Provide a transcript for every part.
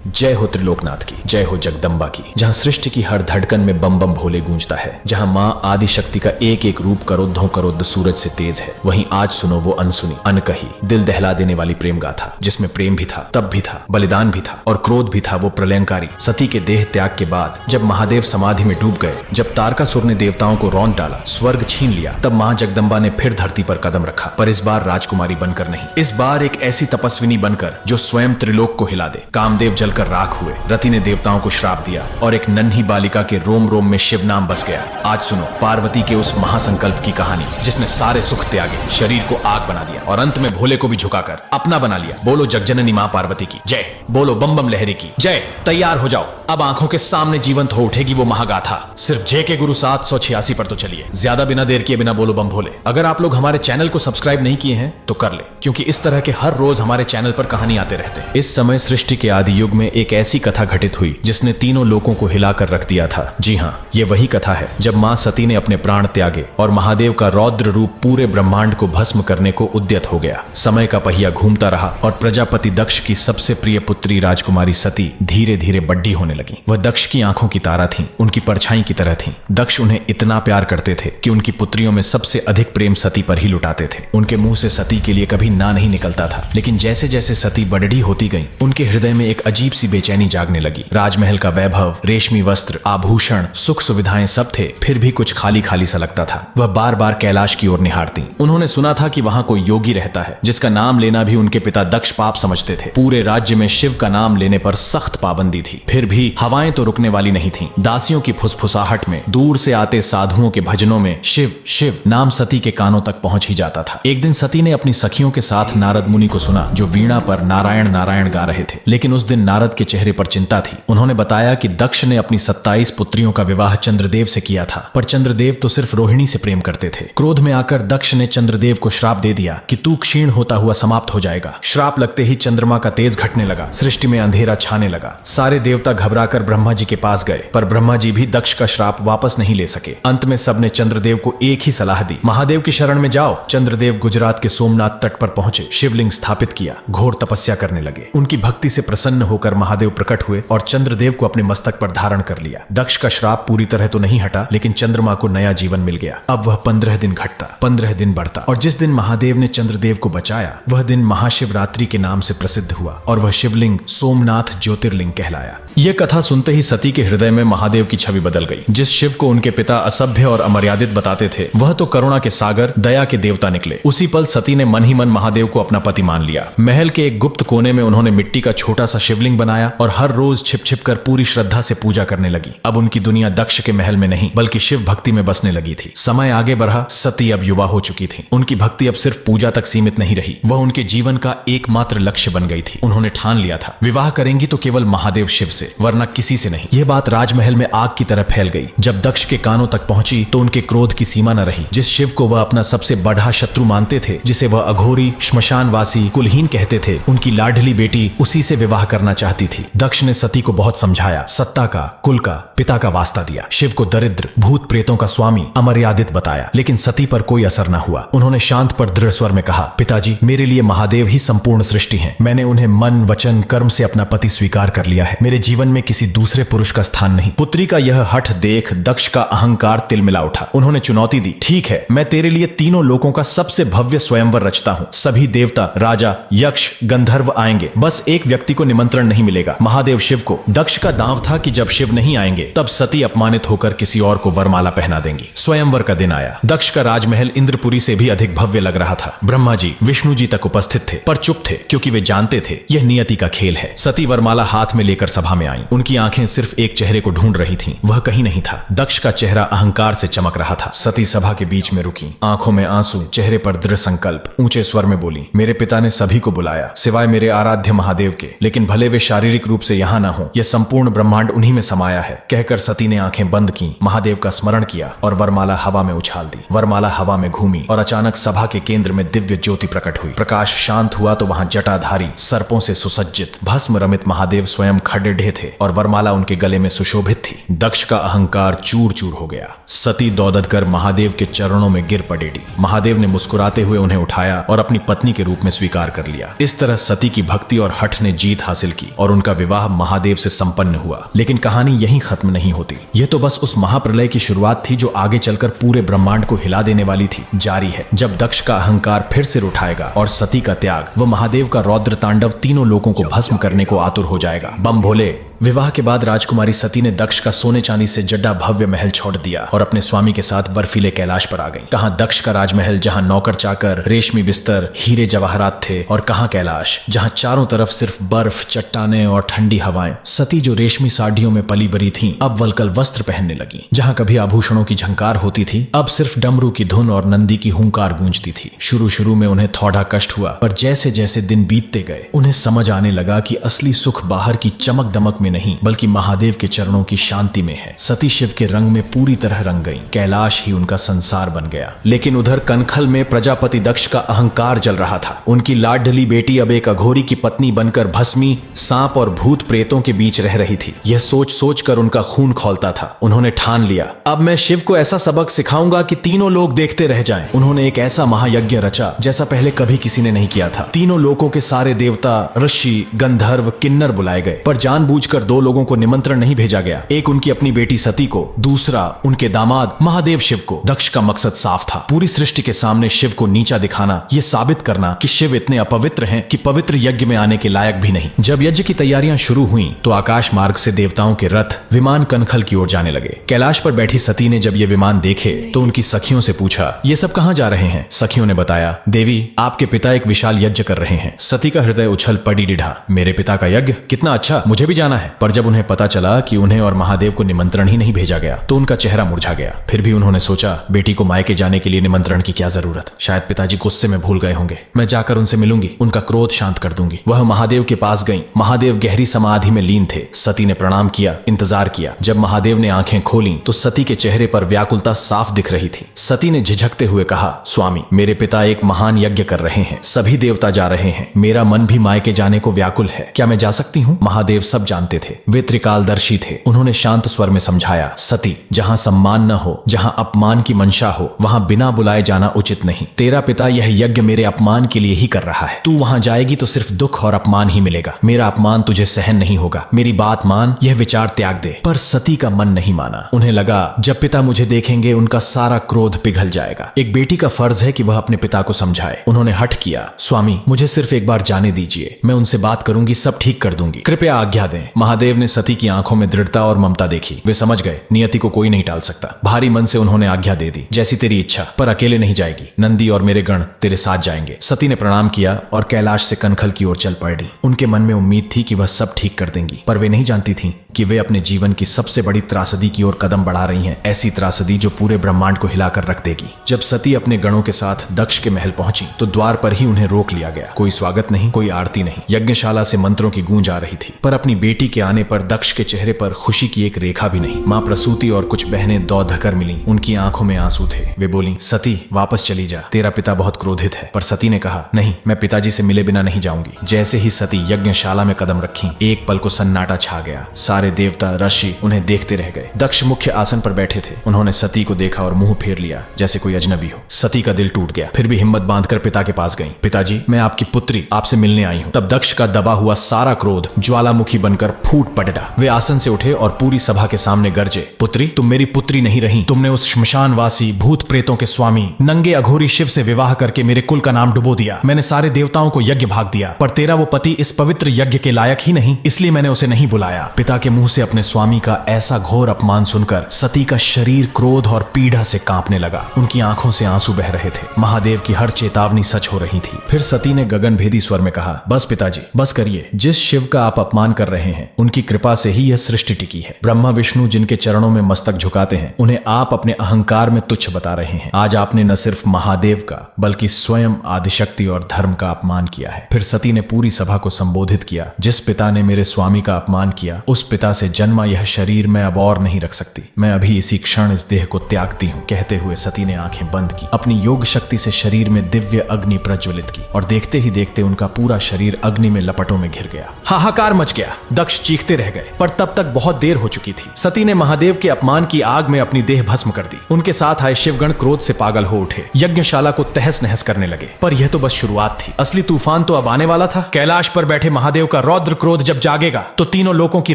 जय हो त्रिलोकनाथ की, जय हो जगदम्बा की। जहाँ सृष्टि की हर धड़कन में बम बम भोले गूंजता है, जहाँ माँ आदि शक्ति का एक एक रूप करोद्धों करोद्ध सूरज से तेज है, वहीं आज सुनो वो अनसुनी, अनकही, दिल दहला देने वाली प्रेम गाथा, जिसमें प्रेम भी था, तप भी था, बलिदान भी था और क्रोध भी था। वो प्रलयंकारी सती के देह त्याग के बाद जब महादेव समाधि में डूब गए, जब तारकासुर ने देवताओं को रौंद डाला, स्वर्ग छीन लिया, तब माँ जगदम्बा ने फिर धरती पर कदम रखा, पर इस बार राजकुमारी बनकर नहीं, इस बार एक ऐसी तपस्विनी बनकर जो स्वयं त्रिलोक को हिला दे। कामदेव जलकर राख हुए, रति ने देवताओं को श्राप दिया और एक नन्ही बालिका के रोम रोम में शिव नाम बस गया। आज सुनो पार्वती के उस महासंकल्प की कहानी, जिसने सारे सुख त्यागे, शरीर को आग बना दिया और अंत में भोले को भी झुकाकर अपना बना लिया। बोलो जगजननी माँ पार्वती की जय, बोलो बम बम लहरी की जय। तैयार हो जाओ, अब आंखों के सामने जीवंत हो उठेगी वो महागाथा। सिर्फ जे के गुरु 786 पर तो चलिए, ज्यादा बिना देर किए बिना बोलो बम भोले। अगर आप लोग हमारे चैनल को सब्सक्राइब नहीं किए हैं तो कर ले, क्योंकि इस तरह के हर रोज हमारे चैनल पर कहानी आते रहते हैं। इस समय सृष्टि के आदि युग में एक ऐसी कथा घटित हुई जिसने तीनों लोकों को हिलाकर रख दिया था। जी हाँ, ये वही कथा है जब माँ सती ने अपने प्राण त्यागे और महादेव का रौद्र रूप पूरे ब्रह्मांड को भस्म करने को उद्यत हो गया। समय का पहिया घूमता रहा और प्रजापति दक्ष की सबसे प्रिय पुत्री राजकुमारी सती धीरे धीरे बड्डी होने लगी। वह दक्ष की आंखों की तारा थी, उनकी परछाई की तरह थी। दक्ष उन्हें इतना प्यार करते थे कि उनकी पुत्रियों में सबसे अधिक प्रेम सती पर ही लुटाते थे। उनके मुंह से सती के लिए कभी ना नहीं निकलता था, लेकिन जैसे जैसे सती बड़ी होती गई, उनके हृदय में एक अजीब सी बेचैनी जागने लगी। राजमहल का वैभव, रेशमी वस्त्र, आभूषण, सुख सुविधाएं सब थे, फिर भी कुछ खाली खाली सा लगता था। वह बार बार कैलाश की ओर निहारती। उन्होंने सुना था कि वहां कोई योगी रहता है जिसका नाम लेना भी उनके पिता दक्ष पाप समझते थे। पूरे राज्य में शिव का नाम लेने पर सख्त पाबंदी थी, फिर भी हवाएं तो रुकने वाली नहीं थी। दासियों की फुसफुसाहट में, दूर से आते साधुओं के भजनों में शिव शिव नाम सती के कानों तक पहुंच ही जाता था। एक दिन सती ने अपनी सखियों के साथ नारद मुनि को सुना, जो वीणा पर नारायण नारायण गा रहे थे। लेकिन उस दिन नारद के चेहरे पर चिंता थी। उन्होंने बताया कि दक्ष ने अपनी 27 पुत्रियों का विवाह चंद्रदेव से किया था, पर चंद्रदेव तो सिर्फ रोहिणी से प्रेम करते थे। क्रोध में आकर दक्ष ने चंद्रदेव को श्राप दे दिया कि तू क्षीण होता हुआ समाप्त हो जाएगा। श्राप लगते ही चंद्रमा का तेज घटने लगा, सृष्टि में अंधेरा छाने लगा। सारे देवता घबराकर ब्रह्मा जी के पास गए, पर ब्रह्मा जी भी दक्ष का श्राप वापस नहीं ले सके। अंत में सबने चंद्रदेव को एक ही सलाह दी, महादेव की शरण में जाओ। चंद्रदेव गुजरात के सोमनाथ तट पर पहुंचे, शिवलिंग स्थापित किया, घोर तपस्या करने लगे। उनकी भक्ति से प्रसन्न होकर महादेव प्रकट हुए और चंद्रदेव को अपने मस्तक पर धारण कर लिया। दक्ष का श्राप पूरी तरह तो नहीं हटा, लेकिन चंद्रमा को नया जीवन मिल गया। अब वह 15 दिन घटता, 15 दिन बढ़ता, और जिस दिन महादेव ने चंद्रदेव को बचाया, वह दिन महाशिवरात्रि के नाम से प्रसिद्ध हुआ और वह शिवलिंग सोमनाथ ज्योतिर्लिंग कहलाया। यह कथा सुनते ही सती के हृदय में महादेव की छवि बदल गई। जिस शिव को उनके पिता असभ्य और अमर्यादित बताते थे, वह तो करुणा के सागर, दया के देवता निकले। उसी पल सती ने मन ही मन महादेव को अपना पति मान लिया। महल के एक गुप्त कोने में उन्होंने मिट्टी का छोटा सा शिवलिंग बनाया और हर रोज छिप छिप कर पूरी श्रद्धा से पूजा करने लगी। अब उनकी दुनिया दक्ष के महल में नहीं, बल्कि शिव भक्ति में बसने लगी थी। समय आगे बढ़ा, सती अब युवा हो चुकी थी। उनकी भक्ति अब सिर्फ पूजा तक सीमित नहीं रही, वह उनके जीवन का एकमात्र लक्ष्य बन गई थी। उन्होंने ठान लिया था, विवाह करेंगी तो केवल महादेव शिव से, वरना किसी से नहीं। यह बात राजमहल में आग की तरह फैल गई। जब दक्ष के कानों तक पहुंची तो उनके क्रोध की सीमा न रही। जिस शिव को वह अपना सबसे बड़ा शत्रु मानते थे, जिसे वह अघोरी, श्मशानवासी, कुलहीन कहते थे, उनकी लाडली बेटी उसी से विवाह करना चाहती थी। दक्ष ने सती को बहुत समझाया, सत्ता का, कुल का, पिता का वास्ता दिया। शिव को दरिद्र, भूत प्रेतों का स्वामी, अमर्यादित बताया, लेकिन सती पर कोई असर न हुआ। उन्होंने शांत पर दृढ़ स्वर में कहा, पिताजी, मेरे लिए महादेव ही संपूर्ण सृष्टि हैं। मैंने उन्हें मन, वचन, कर्म से अपना पति स्वीकार कर लिया है। मेरे जीवन में किसी दूसरे पुरुष का स्थान नहीं। पुत्री का यह हठ देख दक्ष का अहंकार तिलमिला उठा। उन्होंने चुनौती दी, ठीक है, मैं तेरे लिए तीनों लोकों का सबसे भव्य स्वयंवर रचता हूँ। सभी देवता, राजा, यक्ष, गंधर्व आएंगे, बस एक व्यक्ति को निमंत्रण नहीं मिलेगा, महादेव शिव को। दक्ष का दांव था कि जब शिव नहीं आएंगे तब सती अपमानित होकर किसी और को वरमाला पहना देंगी। स्वयंवर का दिन आया। दक्ष का राजमहल इंद्रपुरी से भी अधिक भव्य लग रहा था। ब्रह्मा जी, विष्णु जी तक उपस्थित थे, पर चुप थे, क्योंकि वे जानते थे यह नियति का खेल है। सती वरमाला हाथ में लेकर सभा में आई। उनकी आंखें सिर्फ एक चेहरे को ढूंढ रही थीं, वह कहीं नहीं था। दक्ष का चेहरा अहंकार से चमक रहा था। सती सभा के बीच में रुकी, आंखों में आंसू, चेहरे पर दृढ़ संकल्प। ऊंचे स्वर में बोली, मेरे पिता ने सभी को बुलाया, सिवाय मेरे आराध्य महादेव के, लेकिन भले वे शारीरिक रूप से यहाँ न हो, यह संपूर्ण ब्रह्मांड उन्हीं में समाया है। कहकर सती ने आंखें बंद की, महादेव का स्मरण किया और वरमाला हवा में उछाल दी। वरमाला हवा में घूमी और अचानक सभा के केंद्र में दिव्य ज्योति प्रकट हुई। प्रकाश शांत हुआ तो वहां जटाधारी, सर्पों से सुसज्जित, भस्म रमित महादेव स्वयं खड़े थे और वरमाला उनके गले में सुशोभित थी। दक्ष का अहंकार चूर चूर हो गया। सती दौड़कर कर महादेव के चरणों में गिर पड़ेगी। महादेव ने मुस्कुराते हुए उन्हें उठाया और अपनी पत्नी के रूप में स्वीकार कर लिया। इस तरह सती की भक्ति और हठ ने जीत हासिल की और उनका विवाह महादेव से संपन्न हुआ। लेकिन कहानी यहीं खत्म नहीं होती। यह तो बस उस महाप्रलय की शुरुआत थी जो आगे चलकर पूरे ब्रह्मांड को हिला देने वाली थी। जारी है। जब दक्ष का अहंकार फिर से उठाएगा और सती का त्याग व महादेव का रौद्र तांडव तीनों लोगों को भस्म करने को आतुर हो जाएगा। बम भोले। विवाह के बाद राजकुमारी सती ने दक्ष का सोने चांदी से जड्डा भव्य महल छोड़ दिया और अपने स्वामी के साथ बर्फीले कैलाश पर आ गई। कहां दक्ष का राजमहल जहां नौकर चाकर, रेशमी बिस्तर, हीरे जवाहरात थे, और कहां कैलाश जहां चारों तरफ सिर्फ बर्फ, चट्टाने और ठंडी हवाएं। सती जो रेशमी साड़ियों में पली बरी थीं, अब वलकल वस्त्र पहनने लगी। जहां कभी आभूषणों की झंकार होती थी, अब सिर्फ डमरू की धुन और नंदी की हुंकार गूंजती थी। शुरू में उन्हें थोड़ा कष्ट हुआ, पर जैसे जैसे दिन बीतते गए उन्हें समझ आने लगा कि असली सुख बाहर की चमक दमक में नहीं बल्कि महादेव के चरणों की शांति में है। सती शिव के रंग में पूरी तरह रंग गई। कैलाश ही उनका संसार बन गया। लेकिन उधर कनखल में प्रजापति दक्ष का अहंकार जल रहा था। उनकी लाडली बेटी अब एक अघोरी की पत्नी बनकर भस्मी, सांप और भूत प्रेतों के बीच रह रही थी। यह सोच सोच कर उनका खून खौलता था। उन्होंने ठान लिया, अब मैं शिव को ऐसा सबक सिखाऊंगा कि तीनों लोग देखते रह जाएं। उन्होंने एक ऐसा महायज्ञ रचा जैसा पहले कभी किसी ने नहीं किया था। तीनों लोकों के सारे देवता, ऋषि, गंधर्व, किन्नर बुलाए गए, पर जानबूझकर दो लोगों को निमंत्रण नहीं भेजा गया। एक उनकी अपनी बेटी सती को, दूसरा उनके दामाद महादेव शिव को। दक्ष का मकसद साफ था, पूरी सृष्टि के सामने शिव को नीचा दिखाना, यह साबित करना कि शिव इतने अपवित्र हैं कि पवित्र यज्ञ में आने के लायक भी नहीं। जब यज्ञ की तैयारियां शुरू हुईं, तो आकाश मार्ग से देवताओं के रथ, विमान कनखल की ओर जाने लगे। कैलाश पर बैठी सती ने जब ये विमान देखे तो उनकी सखियों से पूछा, ये सब कहां जा रहे हैं? सखियों ने बताया, देवी, आपके पिता एक विशाल यज्ञ कर रहे हैं। सती का हृदय उछल पड़ी डिढ़ा। मेरे पिता का यज्ञ? कितना अच्छा, मुझे भी जाना है। पर जब उन्हें पता चला कि उन्हें और महादेव को निमंत्रण ही नहीं भेजा गया तो उनका चेहरा मुरझा गया। फिर भी उन्होंने सोचा, बेटी को मायके जाने के लिए निमंत्रण की क्या जरूरत? शायद पिताजी गुस्से में भूल गए होंगे। मैं जाकर उनसे मिलूंगी, उनका क्रोध शांत कर दूंगी। वह महादेव के पास गई। महादेव गहरी समाधि में लीन थे। सती ने प्रणाम किया, इंतजार किया। जब महादेव ने आंखें खोली तो सती के चेहरे पर व्याकुलता साफ दिख रही थी। सती ने झिझकते हुए कहा, स्वामी, मेरे पिता एक महान यज्ञ कर रहे हैं। सभी देवता जा रहे हैं। मेरा मन भी मायके जाने को व्याकुल है। क्या मैं जा सकती हूँ? महादेव सब जानते थे। वे त्रिकालदर्शी थे। उन्होंने शांत स्वर में समझाया, सती, जहां सम्मान न हो, जहां अपमान की मंशा हो, वहां बिना बुलाए जाना उचित नहीं। तेरा पिता यह यज्ञ मेरे अपमान के लिए ही कर रहा है। तू वहां जाएगी तो सिर्फ दुख और अपमान ही मिलेगा। मेरा अपमान तुझे सहन नहीं होगा। मेरी बात मान, यह विचार त्याग दे। पर सती का मन नहीं माना। उन्हें लगा, जब पिता मुझे देखेंगे उनका सारा क्रोध पिघल जाएगा। एक बेटी का फर्ज है कि वह अपने पिता को समझाए। उन्होंने हठ किया, स्वामी, मुझे सिर्फ एक बार जाने दीजिए। मैं उनसे बात करूंगी, सब ठीक कर दूंगी। कृपया आज्ञा दें। महादेव ने सती की आंखों में दृढ़ता और ममता देखी। वे समझ गए, नियति को कोई नहीं टाल सकता। भारी मन से उन्होंने आज्ञा दे दी, जैसी तेरी इच्छा, पर अकेले नहीं जाएगी। नंदी और मेरे गण तेरे साथ जाएंगे। सती ने प्रणाम किया और कैलाश से कनखल की ओर चल पड़ी। उनके मन में उम्मीद थी कि वह सब ठीक कर देंगी, पर वे नहीं जानती थीं कि वे अपने जीवन की सबसे बड़ी त्रासदी की ओर कदम बढ़ा रही हैं। ऐसी त्रासदी जो पूरे ब्रह्मांड को हिलाकर रख देगी। जब सती अपने गणों के साथ दक्ष के महल पहुंची तो द्वार पर ही उन्हें रोक लिया गया। कोई स्वागत नहीं, कोई आरती नहीं। यज्ञशाला से मंत्रों की गूंज आ रही थी, पर अपनी बेटी के आने पर दक्ष के चेहरे पर खुशी की एक रेखा भी नहीं। मां प्रसूति और कुछ बहनें दौड़कर मिली। उनकी आंखों में आंसू थे। वे बोली, सती, वापस चली जा। तेरा पिता बहुत क्रोधित है। पर सती ने कहा, नहीं, मैं पिताजी से मिले बिना नहीं जाऊंगी। जैसे ही सती यज्ञशाला में कदम रखी, एक पल को सन्नाटा छा गया। सारे देवता, ऋषि उन्हें देखते रह गए। दक्ष मुख्य आसन पर बैठे थे। उन्होंने सती को देखा और मुंह फेर लिया जैसे कोई अजनबी हो। सती का दिल टूट गया। फिर भी हिम्मत बांधकर पिता के पास गई। पिताजी, मैं आपकी पुत्री आपसे मिलने आई हूँ। तब दक्ष का दबा हुआ सारा क्रोध ज्वालामुखी बनकर फूट पड़ा। वे आसन से उठे और पूरी सभा के सामने गरजे, पुत्री, तुम मेरी पुत्री नहीं रही। तुमने उस श्मशानवासी, भूत प्रेतों के स्वामी, नंगे अघोरी शिव से विवाह करके मेरे कुल का नाम डुबो दिया। मैंने सारे देवताओं को यज्ञ भाग दिया, पर तेरा वो पति इस पवित्र यज्ञ के लायक ही नहीं, इसलिए मैंने उसे नहीं बुलाया। पिता के मुंह से अपने स्वामी का ऐसा घोर अपमान सुनकर सती का शरीर क्रोध और पीड़ा से कांपने लगा। उनकी आंखों से आंसू बह रहे थे। महादेव की हर चेतावनी सच हो रही थी। फिर सती ने गगनभेदी स्वर में कहा, बस पिताजी, बस करिए। जिस शिव का आप अपमान कर रहे हैं, उनकी कृपा से ही यह सृष्टि टिकी है। ब्रह्मा विष्णु जिनके चरणों में मस्तक झुकाते हैं, उन्हें आप अपने अहंकार में तुच्छ बता रहे हैं। आज आपने न सिर्फ महादेव का बल्कि स्वयं आदिशक्ति और धर्म का अपमान किया है। फिर सती ने पूरी सभा को संबोधित किया, जिस पिता ने मेरे स्वामी का अपमान किया, उस पिता से जन्मा यह शरीर मैं अब और नहीं रख सकती। मैं अभी इसी क्षण इस देह को त्यागती हूँ। कहते हुए सती ने आंखें बंद की। अपनी योग शक्ति से शरीर में दिव्य अग्नि प्रज्वलित की और देखते ही देखते उनका पूरा शरीर अग्नि में लपटों में घिर गया। हाहाकार मच गया। दक्ष चीखते रह गए, पर तब तक बहुत देर हो चुकी थी। सती ने महादेव के अपमान की आग में अपनी देह भस्म कर दी। उनके साथ आए शिवगण क्रोध से पागल हो उठे। यज्ञशाला को तहस नहस करने लगे। पर यह तो बस शुरुआत थी। असली तूफान तो अब आने वाला था। कैलाश पर बैठे महादेव का रौद्र क्रोध जब जागेगा तो तीनों लोकों की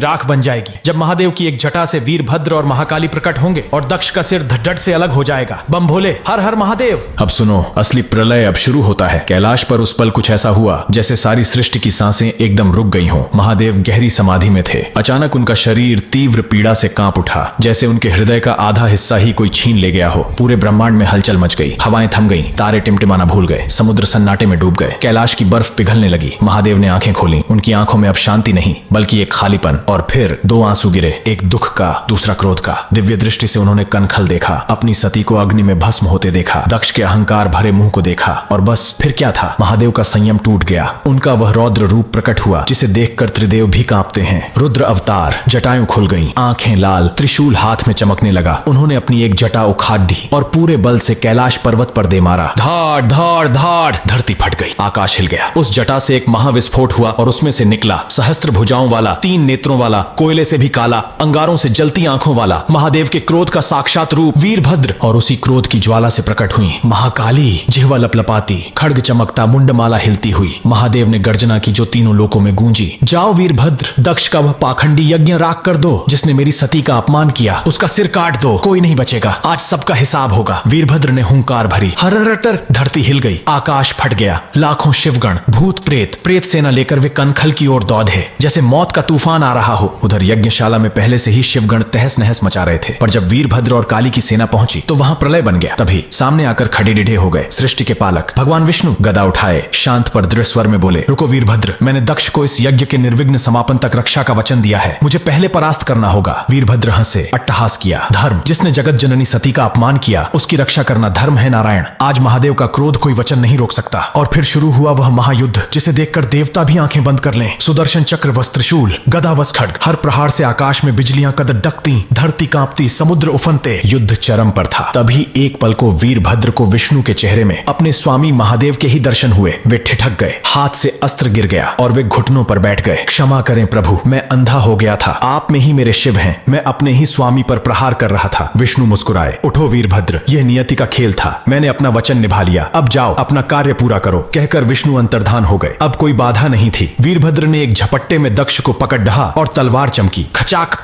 राख बन जाएगी। जब महादेव की एक जटा से वीरभद्र और महाकाली प्रकट होंगे और दक्ष का सिर धड़ से अलग हो जाएगा। बम भोले, हर हर महादेव। अब सुनो, असली प्रलय अब शुरू होता है। कैलाश पर उस पल कुछ ऐसा हुआ जैसे सारी सृष्टि की सांसें एकदम रुक गई हों। महादेव गहरी समाधि में थे। अचानक उनका शरीर तीव्र पीड़ा से कांप उठा, जैसे उनके हृदय का आधा हिस्सा ही कोई छीन ले गया हो। पूरे ब्रह्मांड में हलचल मच गई, हवाएं थम गईं, तारे टिमटिमाना भूल गए, समुद्र सन्नाटे में डूब गए, कैलाश की बर्फ पिघलने लगी। महादेव ने आंखें खोली। उनकी आंखों में अब शांति नहीं बल्कि एक खालीपन। और फिर दो आंसू गिरे, एक दुख का, दूसरा क्रोध का। दिव्य दृष्टि से उन्होंने कनखल देखा, अपनी सती को अग्नि में भस्म होते देखा, दक्ष के अहंकार भरे मुंह को देखा। और बस फिर क्या था, महादेव का संयम टूट गया। उनका वह रौद्र रूप प्रकट हुआ जिसे देखकर त्रिदेव भी कांपते हैं। रुद्र अवतार, जटाएं खुल गईं, आंखें लाल, त्रिशूल हाथ में चमकने लगा। उन्होंने अपनी एक जटा उखाड़ दी और पूरे बल से कैलाश पर्वत पर दे मारा। धाड़ धाड़ धाड़, धरती फट गई, आकाश हिल गया। उस जटा से एक महाविस्फोट हुआ और उसमें से निकला सहस्त्र भुजाओं वाला, 3 नेत्रों वाला, कोयले से भी काला, अंगारों से जलती आंखों वाला महादेव के क्रोध का साक्षात रूप वीरभद्र। और उसी क्रोध की ज्वाला से प्रकट हुई महाकाली, जिह्वा लपलपाती, खड्ग चमकता, मुंडमाला हिलती हुई। महादेव ने गर्जना की जो तीनों लोकों में गूंजी, जाओ वीरभद्र, दक्ष का वह पाखंडी यज्ञ राख कर दो जिसने मेरी सती का अपमान किया। उसका सिर काट दो, कोई नहीं बचेगा, आज सबका हिसाब होगा। वीरभद्र ने हुंकार भरी, हररतर, धरती हिल गई, आकाश फट गया। लाखों शिवगण, भूत प्रेत, प्रेत सेना लेकर वे कनखल की ओर दौड़े जैसे मौत का तूफान आ रहा हो। उधर यज्ञशाला में पहले से ही शिवगण तहस नहस मचा रहे थे, पर जब वीरभद्र और काली की सेना पहुंची तो वहां प्रलय बन गया। तभी सामने आकर खड़े डिढ़े हो गए सृष्टि के पालक भगवान विष्णु। गदा उठाए, शांत पर दृढ़ स्वर में बोले, रुको वीरभद्र, मैंने दक्ष को इस यज्ञ के निर्विघ्न समापन तक रक्षा का वचन दिया है, मुझे पहले परास्त करना होगा। वीरभद्र हंसे, अट्टहास किया, धर्म, जिसने जगत जननी सती का अपमान किया उसकी रक्षा करना धर्म है नारायण। आज महादेव का क्रोध कोई वचन नहीं रोक सकता। और फिर शुरू हुआ वह महायुद्ध जिसे देखकर देवता भी आंखें बंद कर लें। सुदर्शन चक्र वस त्रिशूल, गदा वस खड्ग, हर प्रहार से आकाश में बिजलियां कदडकती, धरती कांपती, समुद्र उफनते। युद्ध चरम पर था। तभी एक पल को वीरभद्र को विष्णु के चेहरे में अपने स्वामी महादेव के ही दर्शन हुए। वे ठिठक गए, हाथ से अस्त्र गिर गया और वे घुटनों पर बैठ गए। क्षमा करें प्रभु, मैं अंधा हो गया था, आप में ही मेरे शिव हैं, मैं अपने ही स्वामी पर प्रहार कर रहा था। विष्णु मुस्कुराए, उठो वीरभद्र, यह नियति का खेल था, मैंने अपना वचन निभा लिया, अब जाओ अपना कार्य पूरा करो। कहकर विष्णु अंतर्धान हो गए। अब कोई बाधा नहीं थी। वीरभद्र ने एक झपट्टे में दक्ष को पकड़ ढहा और तलवार चमकी, खचाक,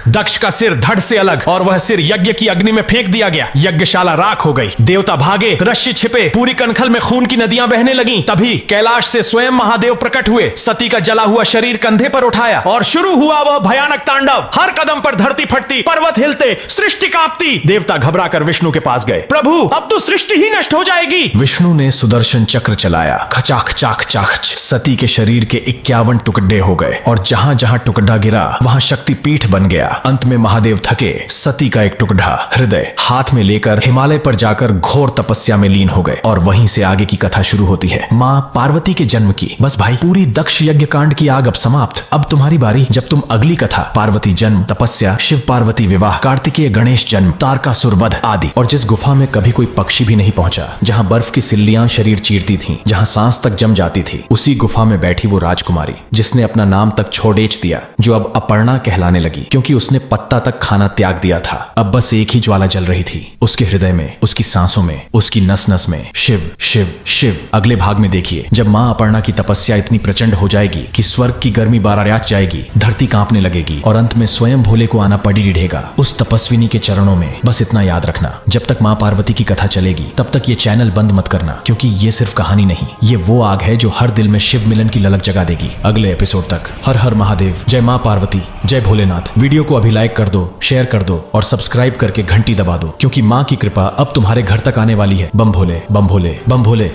दक्ष का सिर धड़ से अलग और वह सिर यज्ञ की अग्नि में फेंक दिया गया। यज्ञशाला राख हो गई, देवता भागे, रश्मि छिपे, पूरी कनखल में खून की नदियां बहने लगीं। तभी कैलाश से स्वयं महादेव प्रकट हुए, सती का जला हुआ शरीर कंधे पर उठाया और शुरू हुआ वह भयानक तांडव। हर कदम पर धरती फटती, पर्वत हिलते, सृष्टि कांपती। देवता घबराकर विष्णु के पास गए, प्रभु अब तो सृष्टि ही नष्ट हो जाएगी। विष्णु ने सुदर्शन चक्र चलाया, खचाक चाक चाक, सती के शरीर के 51 टुकड़े हो गए और जहां जहां टुकड़ा गिरा वहां शक्तिपीठ बन गया। अंत में महादेव थके, सती का एक टुकड़ा हृदय हाथ में लेकर हिमालय पर जाकर घोर तपस्या में लीन हो गए। और वहीं से आगे की कथा शुरू होती है, माँ पार्वती के जन्म की। बस भाई, पूरी दक्ष यज्ञ कांड की आग अब समाप्त। अब तुम्हारी बारी, जब तुम अगली कथा, पार्वती जन्म, तपस्या, शिव पार्वती विवाह, कार्तिकेय गणेश जन्म, तारकासुर वध आदि। और जिस गुफा में कभी कोई पक्षी भी नहीं पहुंचा, जहां बर्फ की सिल्लियां शरीर चीरती थीं, जहां सांस तक जम जाती थी, उसी गुफा में बैठी वो राजकुमारी जिसने अपना नाम तक छोड़ेच दिया, जो अब अपर्णा कहलाने लगी क्योंकि उसने पत्ता तक खाना त्याग दिया था। अब बस एक ही ज्वाला जल रही थी, उसके हृदय में, उसकी सांसों में, उसकी नस नस में, शिव शिव शिव। अगले भाग में देखिए, जब मां अपर्णा की तपस्या इतनी प्रचंड हो जाएगी कि स्वर्ग की गर्मी बारात जाएगी, धरती कांपने लगेगी और अंत में स्वयं भोले को आना पड़ी ढेगा उस तपस्विनी के चरणों में। बस इतना याद रखना, जब तक मां पार्वती की कथा चलेगी तब तक ये चैनल बंद मत करना, क्योंकि ये सिर्फ कहानी नहीं, ये वो आग है जो हर दिल में शिव मिलन की ललक जगा देगी। अगले एपिसोड तक हर हर महादेव, जय मां पार्वती, जय भोलेनाथ। वीडियो को अभी लाइक कर दो, शेयर कर दो और सब्सक्राइब करके घंटी दबा दो, क्योंकि मां की कृपा अब तुम्हारे घर तक आने वाली है। बम भोले, बम भोले, बम भोले।